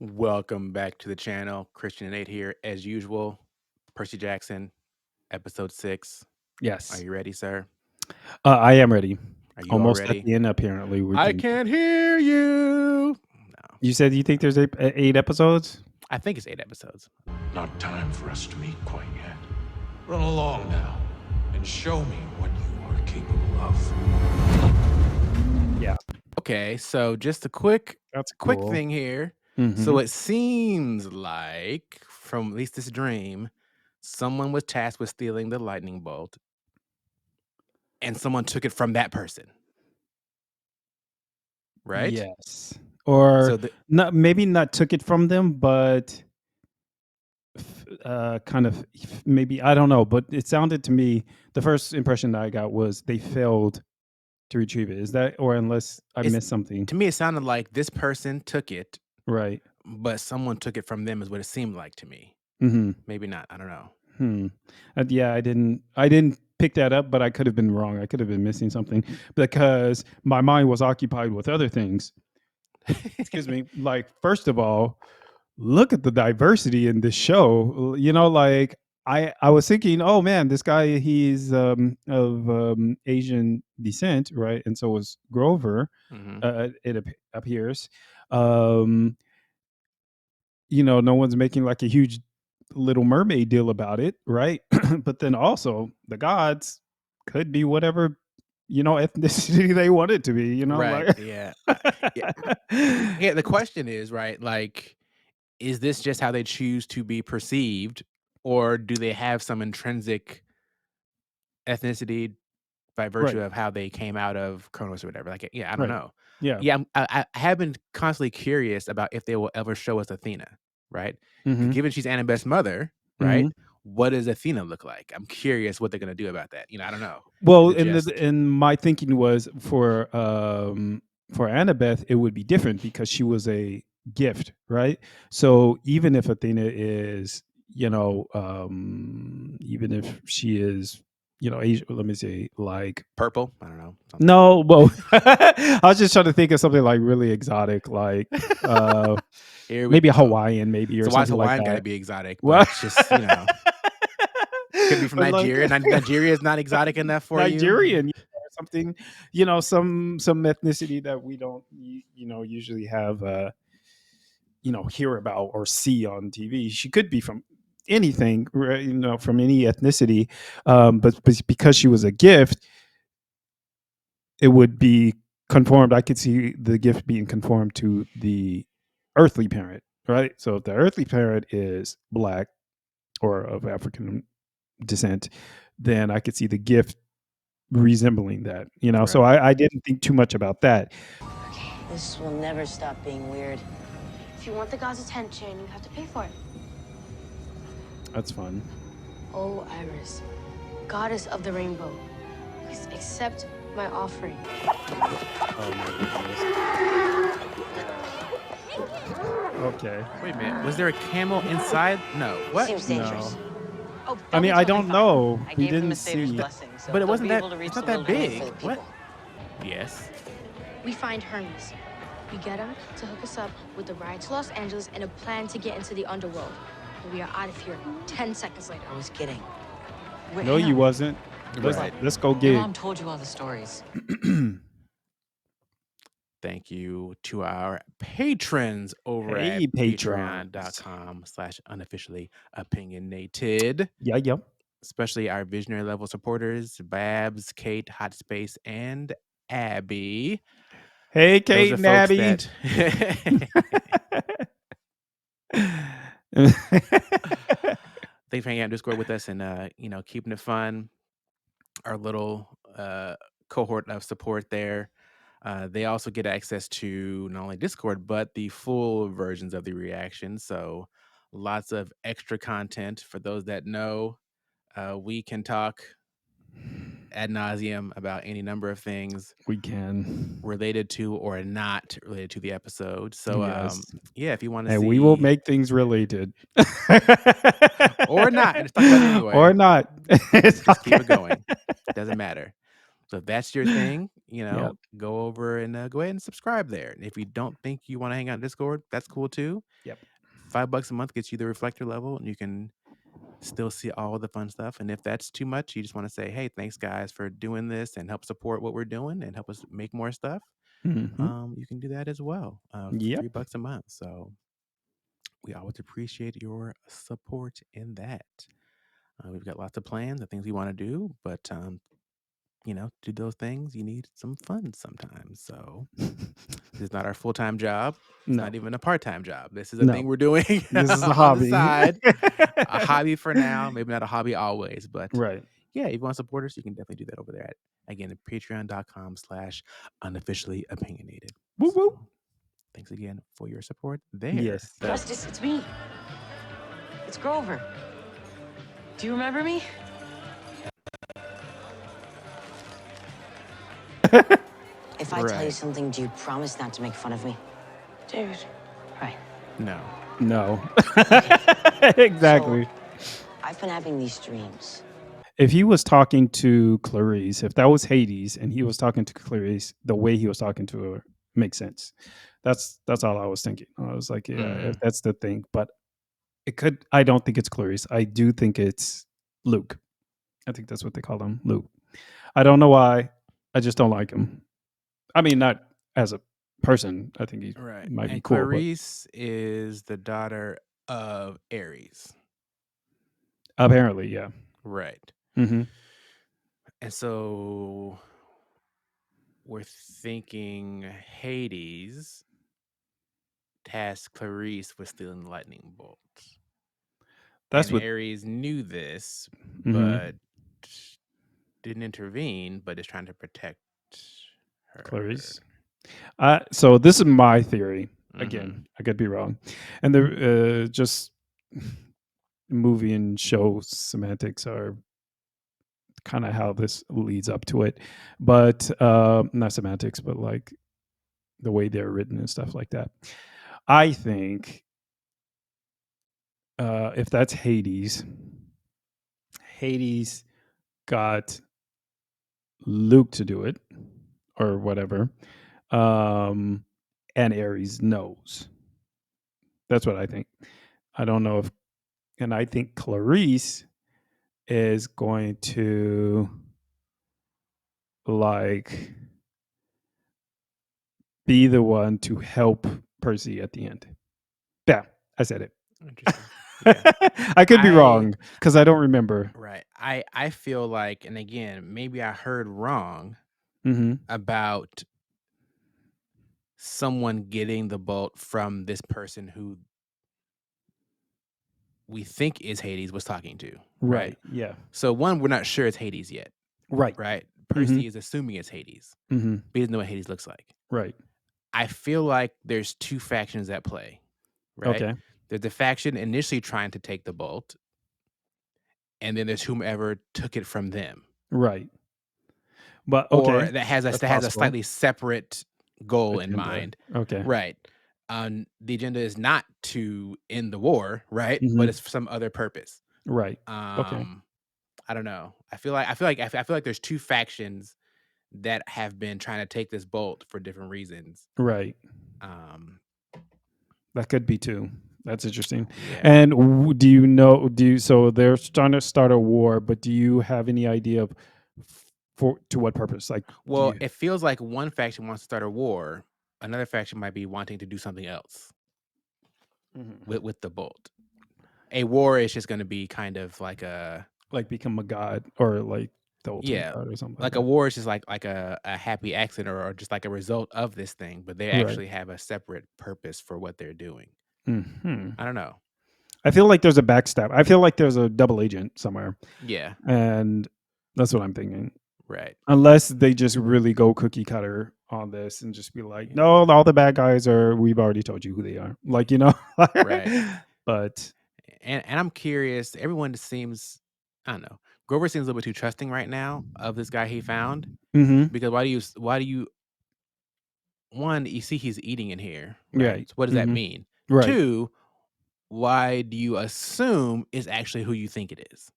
Welcome back to the channel. Christian and Nate here, as usual. Percy Jackson, episode 6. Are Yes. you ready, sir? I am ready. Are you all Almost at ready? the end, apparently. I can't hear you. No, You said you think there's 8 episodes? I think it's 8 episodes. Not time for us to meet quite yet. Run along now and show me what you are capable of. Yeah. Okay, so just a quick That's cool. thing here. Mhm. So it seems like, from at least this dream, someone was tasked with stealing the lightning bolt, and someone took it from that person. Right? Yes. Or So maybe not took it from them, but kind of maybe, I don't know, but it sounded to me, the first impression that I got was they failed to retrieve it. Is that, or unless I missed something? to me, it sounded like this person took it, Right. but someone took it from them is what it seemed like to me. Mhm. Maybe not. I don't know. Yeah, I didn't pick that up, but I could have been wrong. I could have been missing something because my mind was occupied with other things. Excuse me. Like, first of all, look at the diversity in this show. Like I was thinking, oh man, this guy, he's of Asian descent, right? And so was Grover. It appears. No one's making like a huge Little Mermaid deal about it, right? But then also the gods could be whatever ethnicity they want it to be. Right. Like Yeah. Yeah. Yeah. The question is, right, like, is this just how they choose to be perceived, or do they have some intrinsic ethnicity by virtue right, of how they came out of Kronos or whatever? Like, yeah, I don't right, know. yeah, Yeah, I have been constantly curious about if they will ever show us Athena, right? hmm Given she's Annabeth's mother, hmm right? What does Athena look like? I'm curious what they're gonna do about that. I don't know. Is Well, it just and my thinking was for Annabeth, it would be different because she was a gift, right? So even if Athena is, even if she is, Asian, let me say, like, purple? I don't know. Something. no, well, I was just trying to think of something like really exotic, like Here we maybe a go. Hawaiian, maybe, or So why is something like Hawaiian got to that. be exotic? But Well, it's just could be from but like Nigeria. Nigeria is not exotic enough for you. Nigerian, or something, some ethnicity that we don't, usually have, hear about or see on TV. She could be from anything, right, from any ethnicity, but because she was a gift, it would be conformed. I could see the gift being conformed to the earthly parent, right? So if the earthly parent is black or of African descent, then I could see the gift resembling that, So Right. I didn't think too much about that. Okay, this will never stop being weird. If you want the god's attention, you have to pay for it. That's fun. Oh, Iris, goddess of the rainbow, please accept my offering. Oh my goodness. Okay. Wait a minute. Was there a camel inside? No. What? Seems dangerous. No. Oh, I mean, I don't know. I We gave them didn't a savior's see. blessing, so But it they'll wasn't be that. able to reach It's not the that wilderness big. full of What? people. Yes. We find Hermes. We get him to hook us up with the ride to Los Angeles and a plan to get into the underworld. And we are out of here 10 seconds later. I was kidding. Wait, No, hang you on. wasn't. Right. Let's go Your gig. mom told you all the stories. Thank you to our patrons over Hey, at patrons. patreon.com/unofficially opinionated. Yeah. Especially our visionary level supporters, Babs, Kate, Hot Space, and Abby. Hey, Those Kate are and folks Abby. that thanks for hanging out in Discord with us and keeping it fun. Our little cohort of support there. They also get access to not only Discord but the full versions of the reactions. So lots of extra content for those that know. We can talk ad nauseum about any number of things We can. related to or not related to the episode. So Yes. yeah, if you want to And see, we will make things related. or not, and just talk about it anyway. Or not. Just keep it going. Doesn't matter. So if that's your thing, Yeah. go over and go ahead and subscribe there. And if you don't think you want to hang out in Discord, that's cool too. Yep. $5 a month gets you the reflector level, and you can still see all the fun stuff. And if that's too much, you just want to say, hey, thanks guys for doing this and help support what we're doing and help us make more stuff. Hmm. You can do that as well for Yep. $3 a month. So we always appreciate your support in that. We've got lots of plans and things we want to do, but to do those things, you need some fun sometimes. So this is not our full-time job. It's No. not even a part-time job. This is a No. thing we're doing This is a on the hobby. side. A hobby for now, maybe not a hobby always, but Right. yeah, if you want to support us, you can definitely do that over there at, again, at patreon.com/unofficially opinionated. Woo So woo. thanks again for your support there. Yes. Justice, it's me. It's Grover. Do you remember me? If I tell you Right. something, do you promise not to make fun of me? Dude. Right. No. No. Okay. Exactly. I've been having these dreams. If he was talking to Clarice, if that was Hades and he was talking to Clarice, the way he was talking to her makes sense. That's all I was thinking. I was like, yeah, if Mhm. that's the thing. But it could I don't think it's Clarice. I do think it's Luke. I think that's what they call him, Luke. I don't know why. I just don't like him. I mean, not as a person. I think he Right. might be And cool, but Clarice is the daughter of Ares. apparently, yeah. Right. Hmm. And so we're thinking Hades tasked Clarice with stealing the lightning bolt. That's And what. Ares knew this, Hmm. but didn't intervene, but is trying to protect her. Clarice. So this is my theory. Hmm. Again, I could be wrong, and the just movie and show semantics are kind of how this leads up to it, but not semantics, but like the way they're written and stuff like that. I think if that's Hades, Hades got Luke to do it or whatever, um, and Ares knows. That's what I think. I don't know if, and I think Clarice is going to like be the one to help Percy at the end. Yeah, I said it. Interesting. Yeah. I could be I wrong because I don't remember. right. I feel like, and again, maybe I heard wrong Hmm. about someone getting the bolt from this person who we think is Hades was talking to, right? Right. Yeah. So one, we're not sure it's Hades yet, Right. right? Hmm. Percy is assuming it's Hades, Hmm. but he doesn't know what Hades looks like. Right. I feel like there's two factions at play, right? Okay. There's the faction initially trying to take the bolt, and then there's whomever took it from them, Right. But or okay, that has that's a possible. slightly separate goal in Agenda. mind, Okay. right? The agenda is not to end the war, right? But Hmm. it's for some other purpose. Right. Okay. Um, I don't know. I feel like there's two factions that have been trying to take this bolt for different reasons. Right. Um, That could be too. That's interesting. yeah. And do you know? So they're trying to start a war, but do you have any idea of for to what purpose? Like, do Well, you? it feels like one faction wants to start a war. Another faction might be wanting to do something else Mhm. with the bolt. A war is just going to be kind of like a Like become a god or like the ultimate yeah, god or something like like a that? war is just like a happy accident or just like a result of this thing, but they Right. actually have a separate purpose for what they're doing. Hmm. I don't know. I feel like there's a backstab. I feel like there's a double agent somewhere, Yeah, and that's what I'm thinking. right. Unless they just really go cookie cutter on this and just be like, Yeah, no, all the bad guys are. We've already told you who they are. Like right. but And I'm curious. Everyone seems, I don't know. Grover seems a little bit too trusting right now of this guy he found hmm. because why do you one, you see he's eating in here, right? Right. So what does that Hmm. mean? Right. Two, why do you assume is actually who you think it is?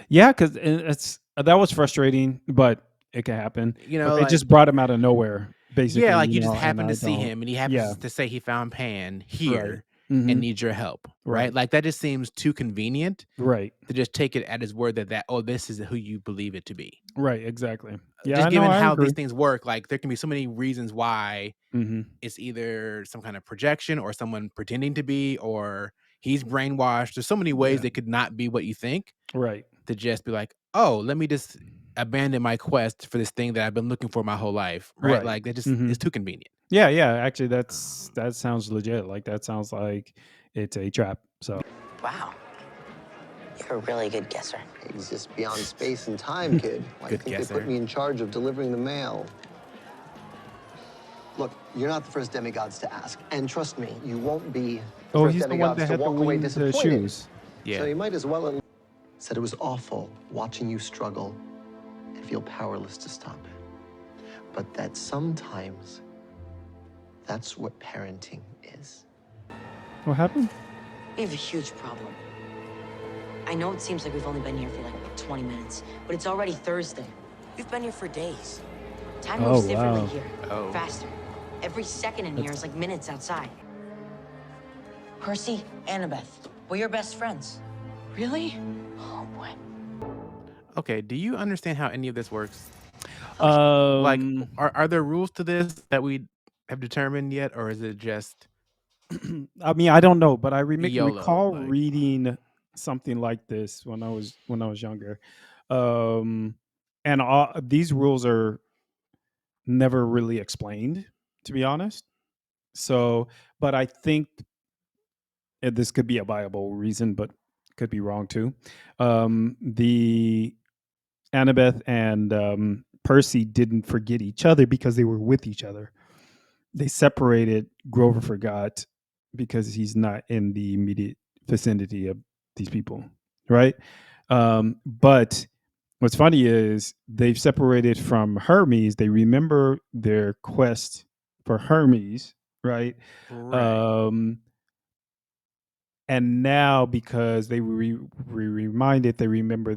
Yeah, because it's That was frustrating, but it can happen. You But know, they like just brought him out of nowhere, yeah, basically, like you just and happen I to see don't. him and he Yeah, happens to say he found Pan right. here and Hmm. needs your help, right? Right. Like that just seems too convenient Right. to just take it at his word that oh, this is who you believe it to be. Right. Exactly. Yeah, Just I know. given I how agree. these things work, like there can be so many reasons why Hmm. it's either some kind of projection or someone pretending to be, or he's brainwashed. There's so many ways Yeah. it could not be what you think Right. to just be like, oh, let me just abandon my quest for this thing that I've been looking for my whole life, right? Right. Like that just Hmm. is too convenient. Yeah. Yeah. Actually, Um, that sounds legit. Like that sounds like it's a trap. So. Wow, you're a really good guesser. Exist beyond space and time, kid. Why do you good think they put guesser. me in charge of delivering the mail? Look, you're not the first demigods to ask. And trust me, you won't be the Oh, first he's the one demigods that to had the walk away winged disappointed. shoes. So Yeah. you might as well. Said it was awful watching you struggle and feel powerless to stop it. But that sometimes that's what parenting is. What happened? We have a huge problem. I know it seems like we've only been here for like 20 minutes, but it's already Thursday. We've been here for days. Time Oh moves differently wow. here, Oh. faster. Every second in here is like minutes outside. Percy, Annabeth, we're your best friends. Really? Oh boy. Okay. Do you understand how any of this works? Like, Um. are there rules to this that we have determined yet, or is it just I mean, I don't know, but I YOLO? recall Like, reading something like this when I was younger, um, and all, these rules are never really explained, to be honest. So, but I think this could be a viable reason, but could be wrong too. The Annabeth and Percy didn't forget each other because they were with each other. They separated. Grover forgot because he's not in the immediate vicinity of these people, right? But what's funny is they've separated from Hermes. They remember their quest for Hermes, right? right. Um, and now because they were reminded, they remember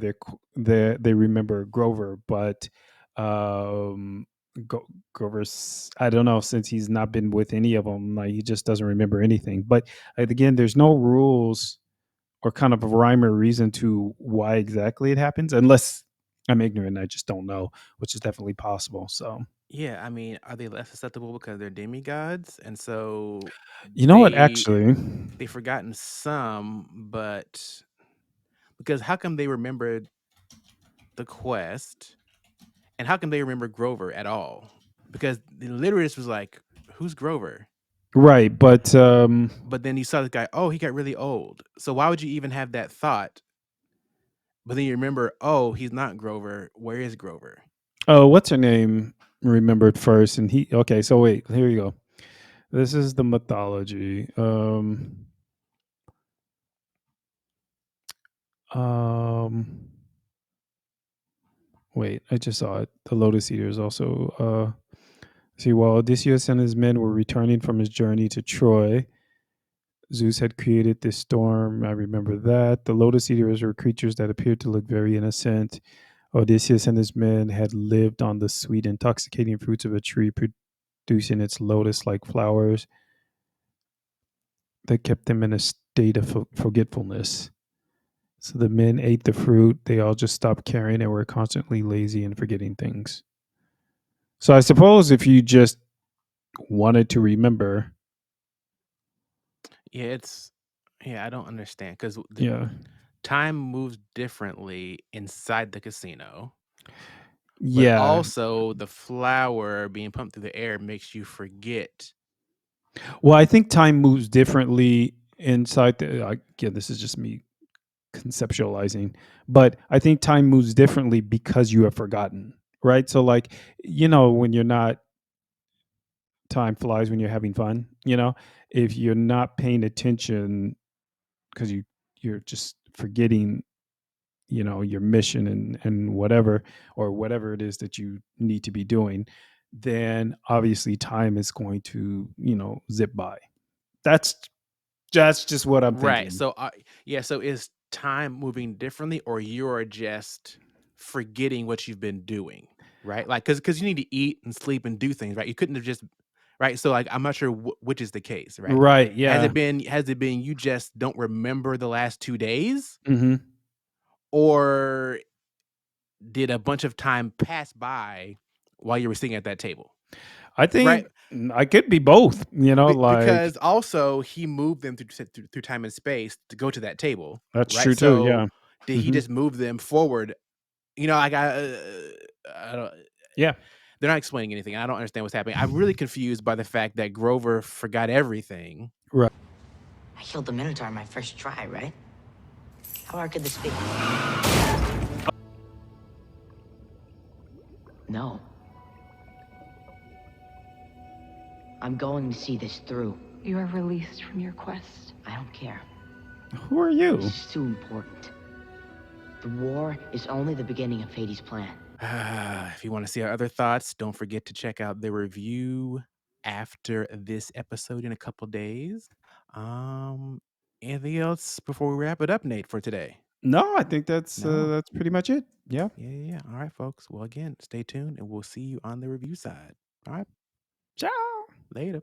they remember Grover, but um Grover's, I don't know, since he's not been with any of them, like he just doesn't remember anything. But again, there's no rules or kind of a rhyme or reason to why exactly it happens, unless I'm ignorant, I just don't know, which is definitely possible. So Yeah, I mean, are they less susceptible because they're demigods, and so you know what, they actually, they've forgotten some, but because how come they remembered the quest, and how come they remember Grover at all? Because the literalist was like, "Who's Grover?" right, but But then you saw the guy. Oh, he got really old. So why would you even have that thought? But then you remember, oh, he's not Grover. Where is Grover? oh, what's her name remembered first, and he, okay, so wait, here you go. This is the mythology. Um, Wait, I just saw it. The Lotus Eaters also. See, while Odysseus and his men were returning from his journey to Troy, Zeus had created this storm. I remember that. The Lotus Eaters were creatures that appeared to look very innocent. Odysseus and his men had lived on the sweet, intoxicating fruits of a tree, producing its lotus like flowers that kept them in a state of forgetfulness. So the men ate the fruit. They all just stopped caring and were constantly lazy and forgetting things. So I suppose if you just wanted to remember, Yeah, it's yeah. I don't understand because the yeah, time moves differently inside the casino, but yeah. also the flower being pumped through the air makes you forget. Well, I think time moves differently inside the. Again, this is just me conceptualizing, but I think time moves differently because you have forgotten, right? So, like, when you're not, time flies when you're having fun. If you're not paying attention because you're just forgetting, your mission and whatever, or whatever it is that you need to be doing, then obviously time is going to, zip by. That's that's just what I'm Right. thinking. So, yeah. So is time moving differently, or you're just forgetting what you've been doing, right? Like, because you need to eat and sleep and do things, right? You couldn't have just right. So, like, I'm not sure which is the case, right? Right. Has Yeah. it been you just don't remember the last 2 days, Hmm. or did a bunch of time pass by while you were sitting at that table, I right? think I could be both. Like Because also he moved them through time and space to go to that table, that's right? true too. So Yeah. did he Hmm. just move them forward? I got. I don't. Yeah. They're not explaining anything. I don't understand what's happening. I'm really confused by the fact that Grover forgot everything. Right. I killed the Minotaur on my first try, right? How hard could this be? No. I'm going to see this through. You are released from your quest. I don't care. Who are you? This is too important. The war is only the beginning of Hades' plan. If you want to see our other thoughts, don't forget to check out the review after this episode in a couple days. Anything else before we wrap it up, Nate, for today? No, I think that's No. that's pretty much it. Yeah. Yeah. All right, folks. Well, again, stay tuned and we'll see you on the review side. All right. Ciao. Later.